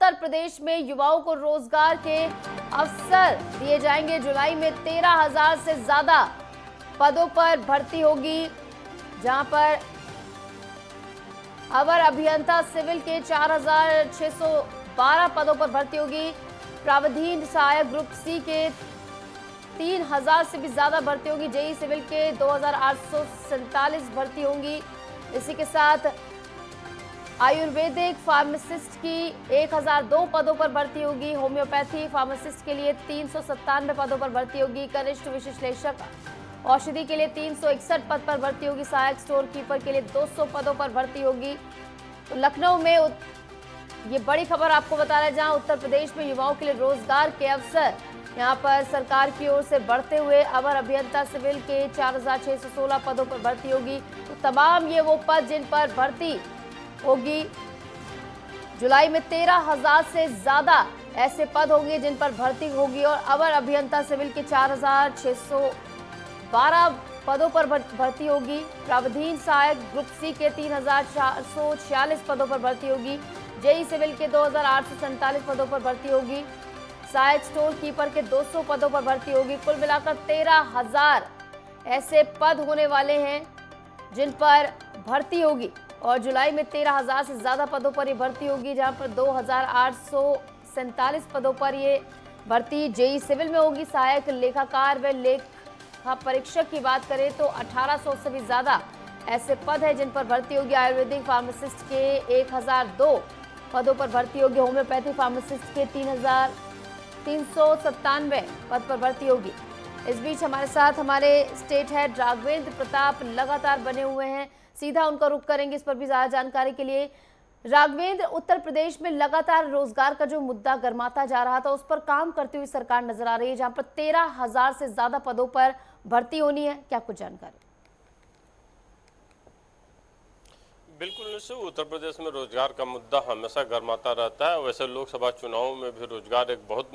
उत्तर प्रदेश में युवाओं को रोजगार के अवसर दिए जाएंगे। जुलाई में 13,000 से ज्यादा पदों पर भर्ती होगी, जहां पर अवर अभियंता सिविल के 4,612 पदों पर भर्ती होगी। प्रावधान सहायक ग्रुप सी के 3,000 से भी ज्यादा भर्ती होगी। जेई सिविल के 2,847 भर्ती होंगी। इसी के साथ आयुर्वेदिक फार्मासिस्ट की 1,002 पदों पर भर्ती होगी। होम्योपैथी फार्मासिस्ट के लिए 397 पदों पर भर्ती होगी। कनिष्ठ विशेषज्ञ औषधि के लिए 361 पद पर भर्ती होगी। सहायक स्टोर कीपर के लिए 200 पदों पर भर्ती होगी। तो लखनऊ में ये बड़ी खबर आपको बता रहे हैं, जहां उत्तर प्रदेश में युवाओं के लिए रोजगार के अवसर यहां पर सरकार की ओर से बढ़ते हुए अवर अभियंता सिविल के 4,616 पदों पर भर्ती होगी। तो तमाम ये वो पद जिन पर भर्ती होगी। जुलाई में 13,000 से ज्यादा ऐसे पद होंगे जिन पर भर्ती होगी और अवर अभियंता सिविल के 4,612 पदों पर भर्ती होगी। प्रावधान सहायक ग्रुप सी के 3,446 पदों पर भर्ती होगी। जेई सिविल के 2,847 पदों पर भर्ती होगी। सहायक स्टोर कीपर के 200 पदों पर भर्ती होगी। कुल मिलाकर 13,000 ऐसे पद होने वाले हैं जिन पर भर्ती होगी और जुलाई में 13,000 से ज्यादा पदों पर ये भर्ती होगी, जहां पर 2,847 पदों पर ये भर्ती जेई सिविल में होगी। सहायक लेखाकार व लेखा परीक्षक की बात करें तो 1,800 से भी ज्यादा ऐसे पद है जिन पर भर्ती होगी। आयुर्वेदिक फार्मासिस्ट के 1,002 पदों पर भर्ती होगी। होम्योपैथी फार्मासिस्ट के 3,397 पद पर भर्ती होगी। इस बीच हमारे साथ हमारे स्टेट हेड राघवेंद्र प्रताप लगातार बने हुए हैं, सीधा उनका रुख करेंगे इस पर भी ज्यादा जानकारी के लिए। राघवेंद्र, उत्तर प्रदेश में लगातार रोजगार का जो मुद्दा गर्माता जा रहा था उस पर काम करती हुई सरकार नजर आ रही है, जहां पर 13,000 से ज्यादा पदों पर भर्ती होनी है, क्या कुछ जानकारी? बिल्कुल निश्चित, उत्तर प्रदेश में रोजगार का मुद्दा हमेशा गर्माता रहता है। वैसे लोकसभा चुनाव में भी रोजगार एक बहुत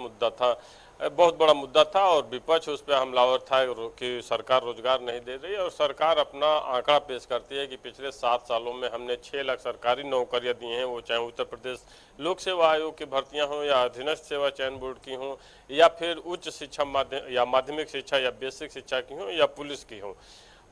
बड़ा मुद्दा था और विपक्ष उस पर हमलावर था कि सरकार रोजगार नहीं दे रही है। और सरकार अपना आंकड़ा पेश करती है कि पिछले 7 सालों में हमने 6 लाख सरकारी नौकरियां दी हैं, वो चाहे उत्तर प्रदेश लोक सेवा आयोग की भर्तियां हों या अधीनस्थ सेवा चयन बोर्ड की हों या फिर उच्च शिक्षा माध्यमिक शिक्षा या बेसिक शिक्षा की हों या पुलिस की हों।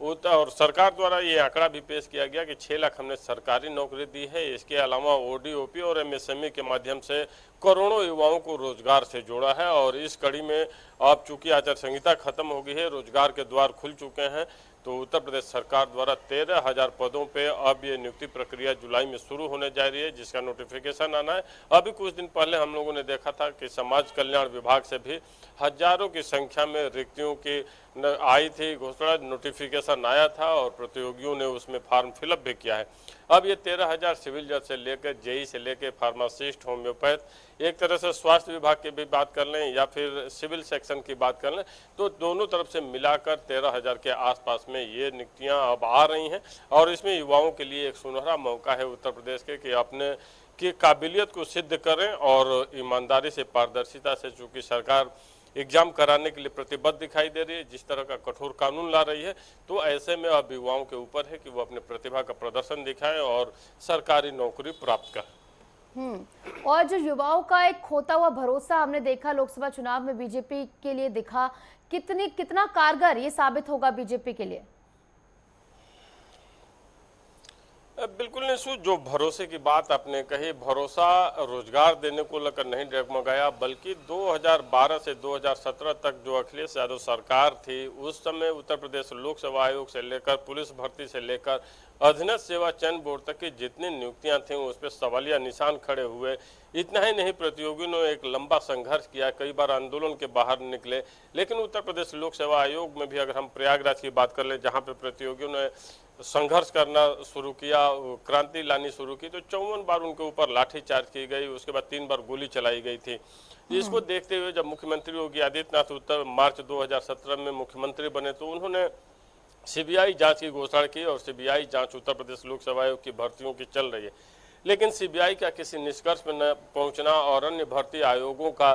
और सरकार द्वारा ये आंकड़ा भी पेश किया गया कि 6 लाख हमने सरकारी नौकरी दी है। इसके अलावा ओडीओपी और एमएसएमई के माध्यम से करोड़ों युवाओं को रोजगार से जोड़ा है। और इस कड़ी में अब चूंकि आचार संहिता खत्म हो गई है, रोजगार के द्वार खुल चुके हैं, तो उत्तर प्रदेश सरकार द्वारा 13,000 पदों पे अब ये नियुक्ति प्रक्रिया जुलाई में शुरू होने जा रही है, जिसका नोटिफिकेशन आना है। अभी कुछ दिन पहले हम लोगों ने देखा था कि समाज कल्याण विभाग से भी हजारों की संख्या में रिक्तियों की आई थी घोषणा, नोटिफिकेशन आया था और प्रतियोगियों ने उसमें फॉर्म फिलअप भी किया है। अब ये 13,000 सिविल जज से लेकर जेई से लेकर फार्मासिस्ट, होम्योपैथ, एक तरह से स्वास्थ्य विभाग की भी बात कर लें या फिर सिविल सेक्शन की बात कर लें, तो दोनों तरफ से मिलाकर 13,000 के आसपास में ये नियुक्तियां अब आ रही हैं। और इसमें युवाओं के लिए एक सुनहरा मौका है उत्तर प्रदेश के कि अपने की काबिलियत को सिद्ध करें और ईमानदारी से, पारदर्शिता से, चूँकि सरकार एग्जाम कराने के लिए प्रतिबद्ध दिखाई दे रही है, जिस तरह का कठोर कानून ला रही है, तो ऐसे में अब युवाओं के ऊपर है कि वो अपने प्रतिभा का प्रदर्शन दिखाएं और सरकारी नौकरी प्राप्त करें। और जो युवाओं का एक खोता हुआ भरोसा हमने देखा लोकसभा चुनाव में बीजेपी के लिए दिखा, कितना कारगर ये साबित होगा बीजेपी के लिए? बिल्कुल नहीं, जो भरोसे की बात आपने कही, भरोसा रोजगार देने को लेकर नहीं डगमगाया, बल्कि 2012 से 2017 तक जो अखिलेश यादव सरकार थी, उस समय उत्तर प्रदेश लोक सेवा आयोग से लेकर पुलिस भर्ती से लेकर अधीनस्थ सेवा चयन बोर्ड तक की जितनी नियुक्तियां थीं उस पर सवालिया निशान खड़े हुए। इतना ही नहीं, प्रतियोगियों ने एक लंबा संघर्ष किया, कई बार आंदोलन के बाहर निकले, लेकिन उत्तर प्रदेश लोक सेवा आयोग में भी अगर हम प्रयागराज की बात कर ले, जहाँ पे प्रतियोगियों ने संघर्ष करना शुरू किया, क्रांति लानी शुरू की, तो 54 बार उनके ऊपर लाठीचार्ज की गई, उसके बाद 3 बार गोली चलाई गई थी। इसको देखते हुए जब मुख्यमंत्री योगी आदित्यनाथ उत्तर मार्च 2017 में मुख्यमंत्री बने, तो उन्होंने सीबीआई जांच की घोषणा की और सीबीआई जांच उत्तर प्रदेश लोक सेवा आयोग की भर्तियों की चल रही है। लेकिन सीबीआई का किसी निष्कर्ष पर न पहुंचना और अन्य भर्ती आयोगों का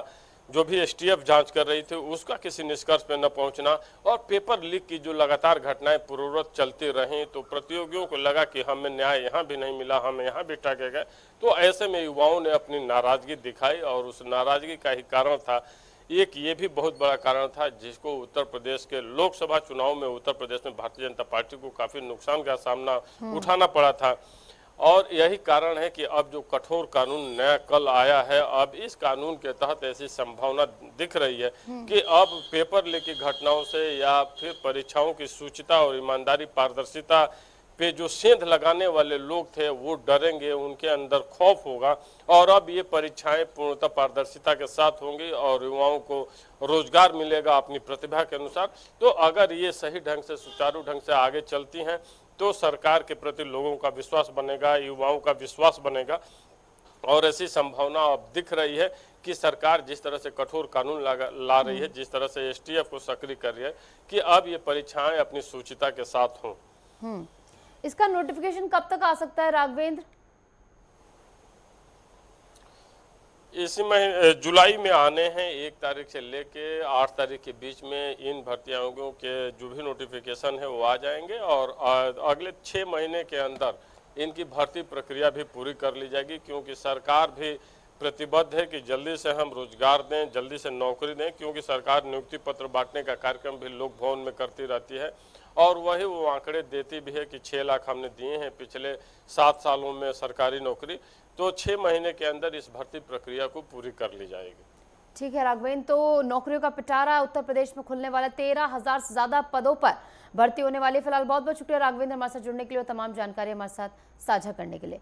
जो भी एसटीएफ जांच कर रही थी उसका किसी निष्कर्ष पे न पहुंचना और पेपर लीक की जो लगातार घटनाएं पूर्ववत चलती रहीं, तो प्रतियोगियों को लगा कि हमें न्याय यहाँ भी नहीं मिला, हमें यहाँ भी टाके गए। तो ऐसे में युवाओं ने अपनी नाराजगी दिखाई और उस नाराजगी का ही कारण था, एक ये भी बहुत बड़ा कारण था जिसको उत्तर प्रदेश के लोकसभा चुनाव में उत्तर प्रदेश में भारतीय जनता पार्टी को काफी नुकसान का सामना उठाना पड़ा था। और यही कारण है कि अब जो कठोर कानून नया कल आया है, अब इस कानून के तहत ऐसी संभावना दिख रही है कि अब पेपर लीक की घटनाओं से या फिर परीक्षाओं की शुचिता और ईमानदारी पारदर्शिता पे जो सेंध लगाने वाले लोग थे वो डरेंगे, उनके अंदर खौफ होगा और अब ये परीक्षाएं पूर्णतः पारदर्शिता के साथ होंगी और युवाओं को रोजगार मिलेगा अपनी प्रतिभा के अनुसार। तो अगर ये सही ढंग से, सुचारू ढंग से आगे चलती हैं तो सरकार के प्रति लोगों का विश्वास बनेगा, युवाओं का विश्वास बनेगा और ऐसी संभावना अब दिख रही है कि सरकार जिस तरह से कठोर कानून ला रही है, जिस तरह से एसटीएफ को सक्रिय कर रही है कि अब ये परीक्षाएं अपनी सूचिता के साथ हों। इसका नोटिफिकेशन कब तक आ सकता है राघवेंद्र? इसी महीने जुलाई में आने हैं, 1 तारीख से लेके 8 तारीख के बीच में इन भर्ती आयोगों के जो भी नोटिफिकेशन है वो आ जाएंगे और अगले 6 महीने के अंदर इनकी भर्ती प्रक्रिया भी पूरी कर ली जाएगी, क्योंकि सरकार भी प्रतिबद्ध है कि जल्दी से हम रोजगार दें, जल्दी से नौकरी दें, क्योंकि सरकार नियुक्ति पत्र बांटने का कार्यक्रम भी लोक भवन में करती रहती है और वही वो आंकड़े देती भी है कि 6 लाख हमने दिए हैं पिछले 7 सालों में सरकारी नौकरी। तो 6 महीने के अंदर इस भर्ती प्रक्रिया को पूरी कर ली जाएगी। ठीक है राघवेंद्र, तो नौकरियों का पिटारा उत्तर प्रदेश में खुलने वाला 13,000 से ज्यादा पदों पर भर्ती होने वाली। फिलहाल बहुत बहुत शुक्रिया राघवेंद्र हमारे साथ जुड़ने के लिए और तमाम जानकारी हमारे साथ साझा करने के लिए।